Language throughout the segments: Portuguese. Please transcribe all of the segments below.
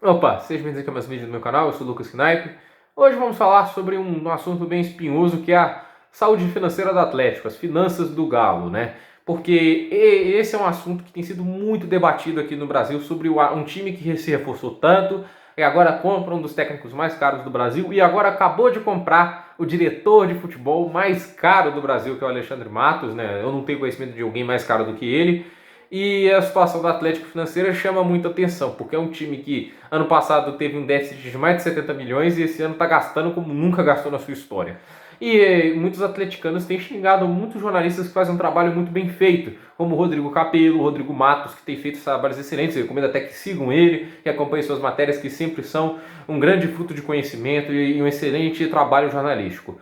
Opa, sejam bem-vindos aqui a mais um vídeo do meu canal, eu sou o Lucas Knaip. Hoje vamos falar sobre um assunto bem espinhoso que é a saúde financeira do Atlético, as finanças do Galo, né? Porque esse é um assunto que tem sido muito debatido aqui no Brasil sobre um time que se reforçou tanto e agora compra um dos técnicos mais caros do Brasil e agora acabou de comprar o diretor de futebol mais caro do Brasil, que é o Alexandre Matos, né? Eu não tenho conhecimento de alguém mais caro do que ele. E a situação do Atlético financeira chama muita atenção, porque é um time que ano passado teve um déficit de mais de 70 milhões e esse ano está gastando como nunca gastou na sua história. E muitos atleticanos têm xingado muitos jornalistas que fazem um trabalho muito bem feito, como o Rodrigo Capello, o Rodrigo Matos, que tem feito trabalhos excelentes. Eu recomendo até que sigam ele, que acompanhem suas matérias, que sempre são um grande fruto de conhecimento e um excelente trabalho jornalístico.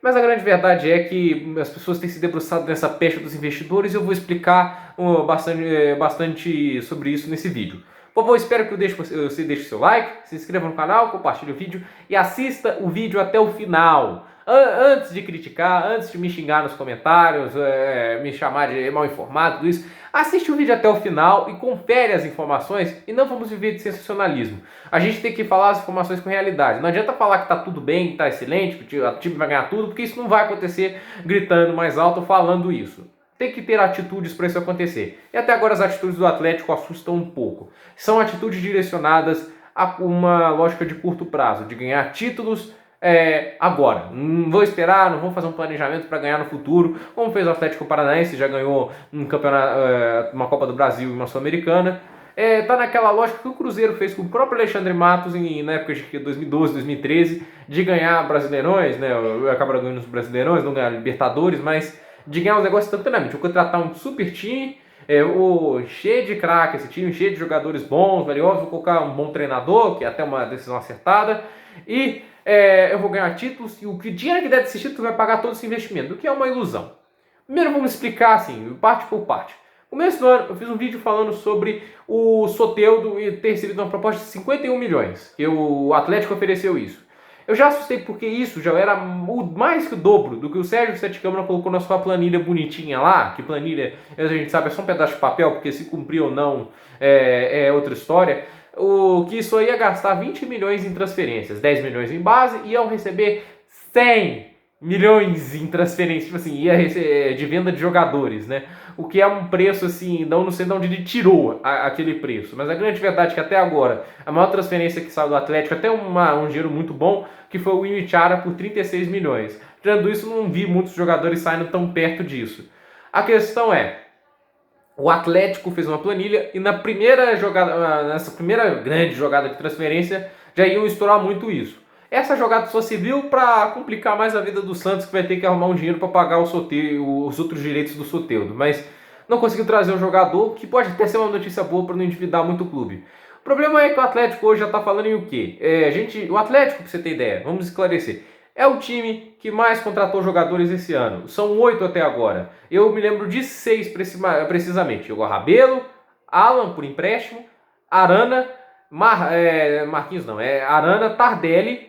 Mas a grande verdade é que as pessoas têm se debruçado nessa pecha dos investidores e eu vou explicar bastante sobre isso nesse vídeo. Por favor, espero que você deixe seu like, se inscreva no canal, compartilhe o vídeo e assista o vídeo até o final. Antes de criticar, antes de me xingar nos comentários, me chamar de mal informado, tudo isso, assiste o vídeo até o final e confere as informações e não vamos viver de sensacionalismo. A gente tem que falar as informações com realidade. Não adianta falar que está tudo bem, que está excelente, que o time vai ganhar tudo, porque isso não vai acontecer gritando mais alto, falando isso. Tem que ter atitudes para isso acontecer. E até agora as atitudes do Atlético assustam um pouco. São atitudes direcionadas a uma lógica de curto prazo, de ganhar títulos agora. Não vou esperar, não vou fazer um planejamento para ganhar no futuro, como fez o Atlético Paranaense, já ganhou um campeonato, uma Copa do Brasil e uma Sul-Americana. Tá naquela lógica que o Cruzeiro fez com o próprio Alexandre Matos na época de 2012, 2013, de ganhar Brasileirões, né? Acabaram ganhando os Brasileirões, não ganhar Libertadores, mas de ganhar os negócios instantaneamente. Vou contratar um super time, cheio de craque esse time, cheio de jogadores bons, valiosos, vou colocar um bom treinador, que é até uma decisão acertada, e eu vou ganhar títulos, e o dinheiro que der desses títulos vai pagar todo esse investimento, o que é uma ilusão. Primeiro vamos explicar assim, parte por parte. No começo do ano eu fiz um vídeo falando sobre o Soteldo e ter recebido uma proposta de 51 milhões, que o Atlético ofereceu isso. Eu já assustei porque isso já era mais que o dobro do que o Sérgio Sete Câmara colocou na sua planilha bonitinha lá, que planilha, a gente sabe, é só um pedaço de papel, porque se cumprir ou não é outra história. O que isso ia gastar 20 milhões em transferências, 10 milhões em base, e iam receber 100 milhões em transferências, tipo assim, ia receber de venda de jogadores, né? O que é um preço assim, não sei de onde ele tirou aquele preço, mas a grande verdade é que até agora a maior transferência que saiu do Atlético, até um dinheiro muito bom, que foi o Inichara por 36 milhões. Tirando isso, não vi muitos jogadores saindo tão perto disso. A questão é, o Atlético fez uma planilha e na primeira jogada, nessa primeira grande jogada de transferência, já iam estourar muito isso. Essa jogada só serviu para complicar mais a vida do Santos, que vai ter que arrumar um dinheiro para pagar os outros direitos do Soteldo. Mas não conseguiu trazer um jogador, que pode até ser uma notícia boa para não endividar muito o clube. O problema é que o Atlético hoje já está falando em o quê? O Atlético, para você ter ideia, vamos esclarecer, é o time que mais contratou jogadores esse ano. São 8 até agora. Eu me lembro de 6 precisamente. Jogou Rabelo, Alan por empréstimo, Arana, Marquinhos não, Arana, Tardelli,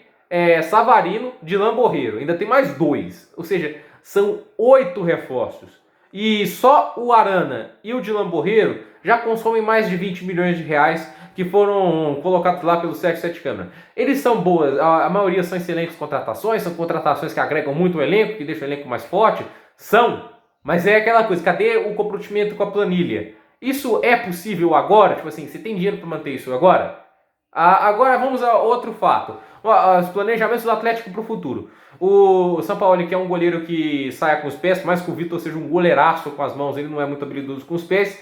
Savarino, Dilan Borreiro. Ainda tem mais 2. Ou seja, são 8 reforços. E só o Arana e o Dilan Borreiro já consomem mais de 20 milhões de reais que foram colocados lá pelo Sérgio Sete Câmara. Eles são boas, a maioria são excelentes contratações, são contratações que agregam muito o elenco, que deixam o elenco mais forte. São, mas é aquela coisa, cadê o comprometimento com a planilha? Isso é possível agora? Tipo assim, você tem dinheiro para manter isso agora? Agora vamos a outro fato. Os planejamentos do Atlético para o futuro. O São Paulo, que é um goleiro que saia com os pés, mais que o Vitor seja um goleiraço com as mãos, ele não é muito habilidoso com os pés.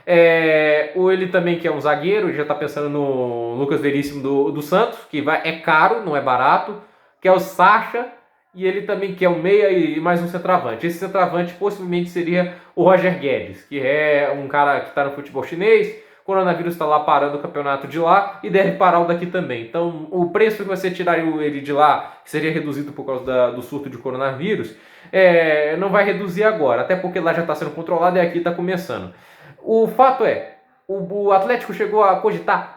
Ele também que é um zagueiro, já está pensando no Lucas Veríssimo do Santos, que é caro, não é barato, que é o Sacha, e ele também quer um meia e mais um centroavante. Esse centroavante possivelmente seria o Roger Guedes, que é um cara que está no futebol chinês. O coronavírus está lá parando o campeonato de lá e deve parar o daqui também. Então, o preço que você tirar ele de lá, que seria reduzido por causa do surto de coronavírus, não vai reduzir agora, até porque lá já está sendo controlado e aqui está começando. O fato é, o Atlético chegou a cogitar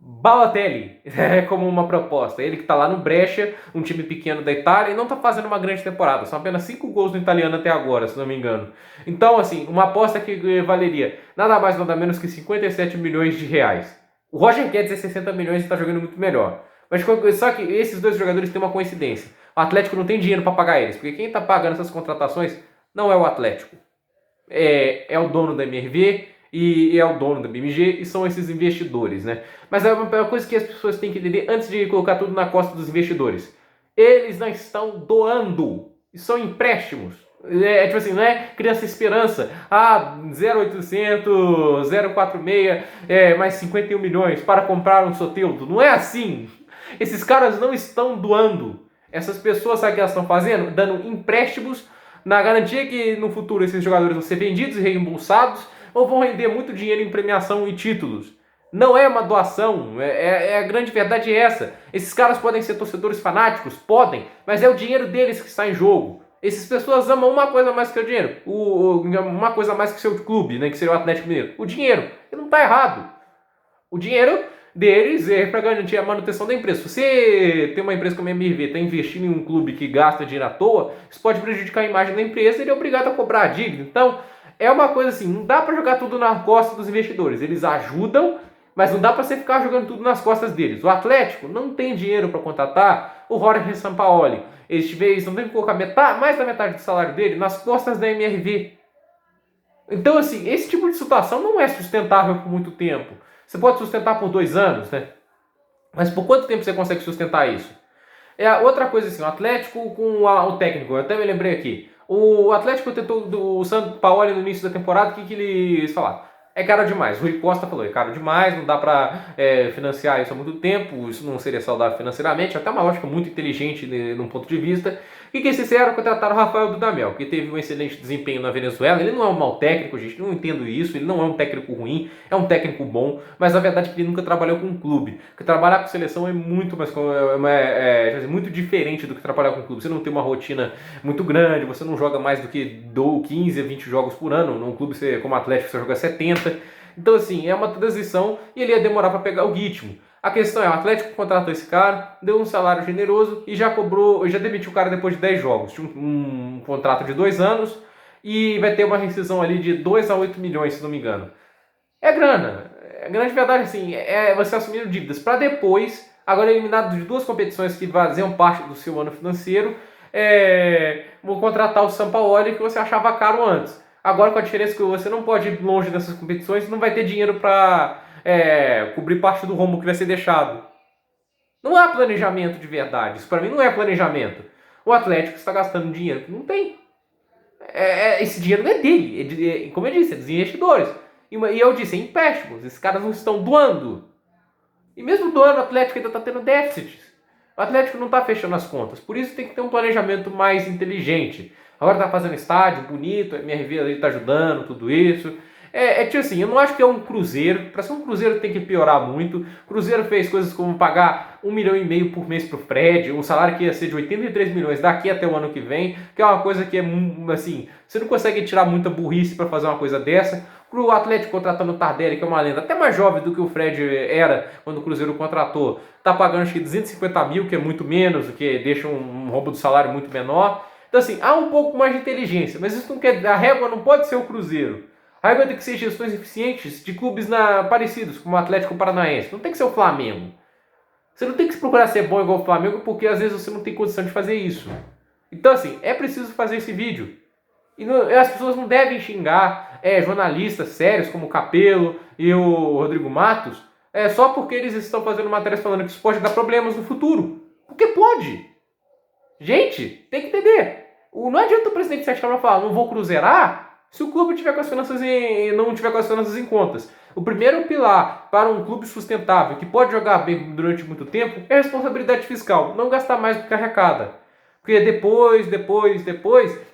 Balotelli como uma proposta. Ele que está lá no Brescia, um time pequeno da Itália, e não está fazendo uma grande temporada. São apenas 5 gols no italiano até agora, se não me engano. Então, assim, uma aposta que valeria nada mais nada menos que 57 milhões de reais. O Roger Guedes é 60 milhões e está jogando muito melhor. Mas só que esses dois jogadores têm uma coincidência. O Atlético não tem dinheiro para pagar eles, porque quem está pagando essas contratações não é o Atlético. É o dono da MRV e é o dono da BMG e são esses investidores, né? Mas é uma coisa que as pessoas têm que entender antes de colocar tudo na costa dos investidores. Eles não estão doando, são empréstimos. Tipo assim, não é criança esperança. 0800, 046, mais 51 milhões para comprar um Soteldo. Não é assim. Esses caras não estão doando. Essas pessoas, sabe o que elas estão fazendo? Dando empréstimos na garantia que no futuro esses jogadores vão ser vendidos e reembolsados ou vão render muito dinheiro em premiação e títulos. Não é uma doação, a grande verdade é essa. Esses caras podem ser torcedores fanáticos? Podem, mas é o dinheiro deles que está em jogo. Essas pessoas amam uma coisa mais que o dinheiro, uma coisa mais que o seu clube, né, que seria o Atlético Mineiro. O dinheiro, ele não está errado. O dinheiro deles é para garantir a manutenção da empresa. Se você tem uma empresa como a MRV, está investindo em um clube que gasta dinheiro à toa, isso pode prejudicar a imagem da empresa e ele é obrigado a cobrar a dívida. Então, é uma coisa assim, não dá para jogar tudo nas costas dos investidores. Eles ajudam, mas não dá para você ficar jogando tudo nas costas deles. O Atlético não tem dinheiro para contratar o Jorge Sampaoli. Eles não tem que colocar mais da metade do salário dele nas costas da MRV. Então, assim, esse tipo de situação não é sustentável por muito tempo. Você pode sustentar por 2 anos, né? Mas por quanto tempo você consegue sustentar isso? Outra coisa assim, o Atlético com o técnico, eu até me lembrei aqui. O Atlético tentou do Sampaoli no início da temporada, o que eles falaram? É caro demais. O Rui Costa falou, é caro demais, não dá para financiar isso há muito tempo, isso não seria saudável financeiramente, até uma lógica muito inteligente num ponto de vista. E que eles fizeram? Contrataram o Rafael Dudamel, que teve um excelente desempenho na Venezuela. Ele não é um mau técnico, gente, não entendo isso, ele não é um técnico ruim, é um técnico bom, mas a verdade é que ele nunca trabalhou com um clube. Porque trabalhar com seleção é muito mais muito diferente do que trabalhar com um clube. Você não tem uma rotina muito grande, você não joga mais do que 15 a 20 jogos por ano. Num clube, como Atlético, você joga 70. Então, assim, é uma transição e ele ia demorar para pegar o ritmo. A questão é, o Atlético contratou esse cara, deu um salário generoso e já demitiu o cara depois de 10 jogos. Tinha um contrato de 2 anos e vai ter uma rescisão ali de 2 a 8 milhões, se não me engano. É grana. A grande verdade, assim, é você assumindo dívidas para depois, agora eliminado de 2 competições que faziam parte do seu ano financeiro, vou contratar o Sampaoli que você achava caro antes. Agora, com a diferença que você não pode ir longe dessas competições, não vai ter dinheiro para cobrir parte do rombo que vai ser deixado. Não há planejamento de verdade. Isso para mim não é planejamento. O Atlético está gastando dinheiro que não tem. Esse dinheiro não é dele. Como eu disse, é dos investidores. E eu disse, é empréstimos. Esses caras não estão doando. E mesmo doando, o Atlético ainda está tendo déficits. O Atlético não está fechando as contas. Por isso tem que ter um planejamento mais inteligente. Agora está fazendo estádio bonito, a MRV ali está ajudando, tudo isso. Tipo assim, eu não acho que é um Cruzeiro. Para ser um Cruzeiro tem que piorar muito. O Cruzeiro fez coisas como pagar 1,5 milhão por mês pro Fred, um salário que ia ser de 83 milhões daqui até o ano que vem, que é uma coisa que é assim, você não consegue tirar muita burrice para fazer uma coisa dessa. O Atlético contratando o Tardelli, que é uma lenda até mais jovem do que o Fred era quando o Cruzeiro contratou, tá pagando acho que 250 mil, que é muito menos, o que deixa um roubo do salário muito menor. Então assim, há um pouco mais de inteligência, mas isso não quer, a régua não pode ser o Cruzeiro. A régua tem que ser gestões eficientes de clubes parecidos, como o Atlético Paranaense. Não tem que ser o Flamengo. Você não tem que procurar ser bom igual o Flamengo, porque às vezes você não tem condição de fazer isso. Então assim, é preciso fazer esse vídeo. E as pessoas não devem xingar jornalistas sérios como o Capello e o Rodrigo Matos só porque eles estão fazendo matérias falando que isso pode dar problemas no futuro. Porque pode. Gente, tem que entender. Não adianta o presidente Sete Câmara falar, não vou cruzeirar, se o clube tiver com as finanças não tiver com as finanças em contas. O primeiro pilar para um clube sustentável que pode jogar bem durante muito tempo é a responsabilidade fiscal, não gastar mais do que arrecada. Porque depois,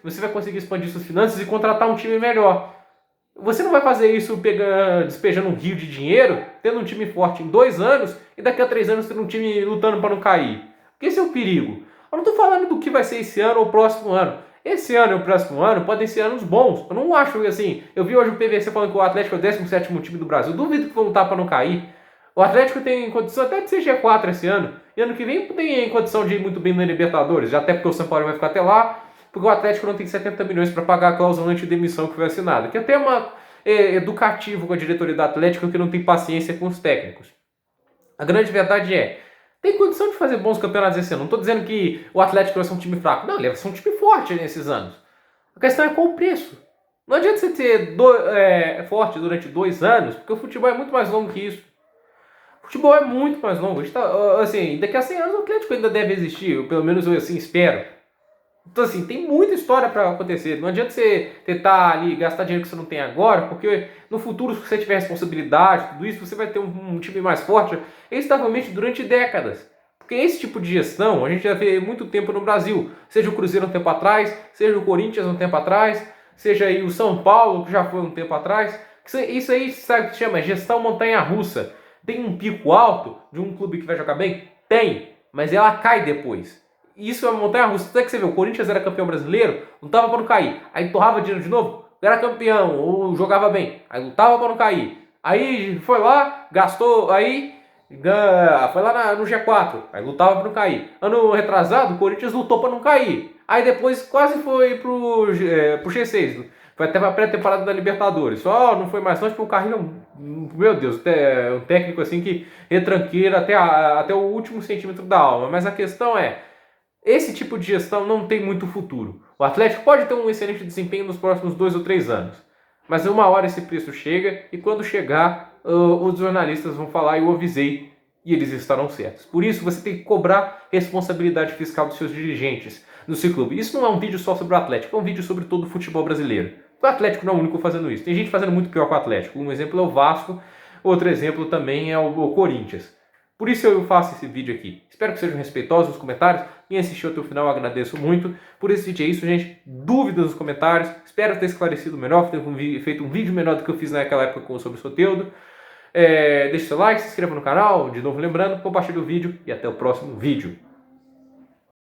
você vai conseguir expandir suas finanças e contratar um time melhor. Você não vai fazer isso despejando um rio de dinheiro, tendo um time forte em 2 anos e daqui a 3 anos tendo um time lutando para não cair. Porque esse é o perigo. Eu não estou falando do que vai ser esse ano ou o próximo ano. Esse ano e o próximo ano podem ser anos bons. Eu não acho assim. Eu vi hoje o PVC falando que o Atlético é o 17º time do Brasil. Eu duvido que vão lutar para não cair. O Atlético tem condição até de ser G4 esse ano. E ano que vem tem condição de ir muito bem na Libertadores. Já até porque o São Paulo vai ficar até lá. Porque o Atlético não tem 70 milhões para pagar a cláusula antidemissão que foi assinada. Que até é educativo com a diretoria do Atlético que não tem paciência com os técnicos. A grande verdade é, tem condição de fazer bons campeonatos esse ano. Não estou dizendo que o Atlético vai ser um time fraco. Não, ele vai ser um time forte nesses anos. A questão é qual o preço. Não adianta você ter forte durante 2 anos, porque o futebol é muito mais longo que isso. O futebol é muito mais longo. A gente tá, assim, daqui a 100 anos o Atlético ainda deve existir, ou pelo menos eu assim espero. Então, assim, tem muita história para acontecer. Não adianta você tentar ali gastar dinheiro que você não tem agora, porque no futuro, se você tiver responsabilidade, tudo isso, você vai ter um time mais forte, estavelmente durante décadas. Porque esse tipo de gestão a gente já vê muito tempo no Brasil. Seja o Cruzeiro um tempo atrás, seja o Corinthians um tempo atrás, seja aí o São Paulo, que já foi um tempo atrás. Isso aí sabe o que chama gestão montanha-russa. Tem um pico alto de um clube que vai jogar bem? Tem, mas ela cai depois. Isso é uma montanha-russa. Até que você vê, o Corinthians era campeão brasileiro, lutava para não cair. Aí torrava dinheiro de novo, era campeão, ou jogava bem. Aí lutava para não cair. Aí foi lá, gastou, aí foi lá no G4, aí lutava para não cair. Ano retrasado, o Corinthians lutou para não cair. Aí depois quase foi pro G6. Foi até a pré-temporada da Libertadores. Só não foi mais longe porque o Carrinho, meu Deus, um técnico assim que retranqueira até o último centímetro da alma. Mas a questão é, esse tipo de gestão não tem muito futuro. O Atlético pode ter um excelente desempenho nos próximos 2 ou 3 anos, mas uma hora esse preço chega e quando chegar, os jornalistas vão falar: eu avisei, e eles estarão certos. Por isso você tem que cobrar responsabilidade fiscal dos seus dirigentes no seu clube. Isso não é um vídeo só sobre o Atlético, é um vídeo sobre todo o futebol brasileiro. O Atlético não é o único fazendo isso. Tem gente fazendo muito pior com o Atlético. Um exemplo é o Vasco, outro exemplo também é o Corinthians. Por isso eu faço esse vídeo aqui. Espero que sejam respeitosos nos comentários. Quem assistiu até o final eu agradeço muito. Por esse vídeo é isso, gente. Dúvidas nos comentários. Espero ter esclarecido melhor, ter feito um vídeo melhor do que eu fiz naquela época sobre o Soteldo. Deixe seu like, se inscreva no canal. De novo lembrando, compartilhe o vídeo e até o próximo vídeo.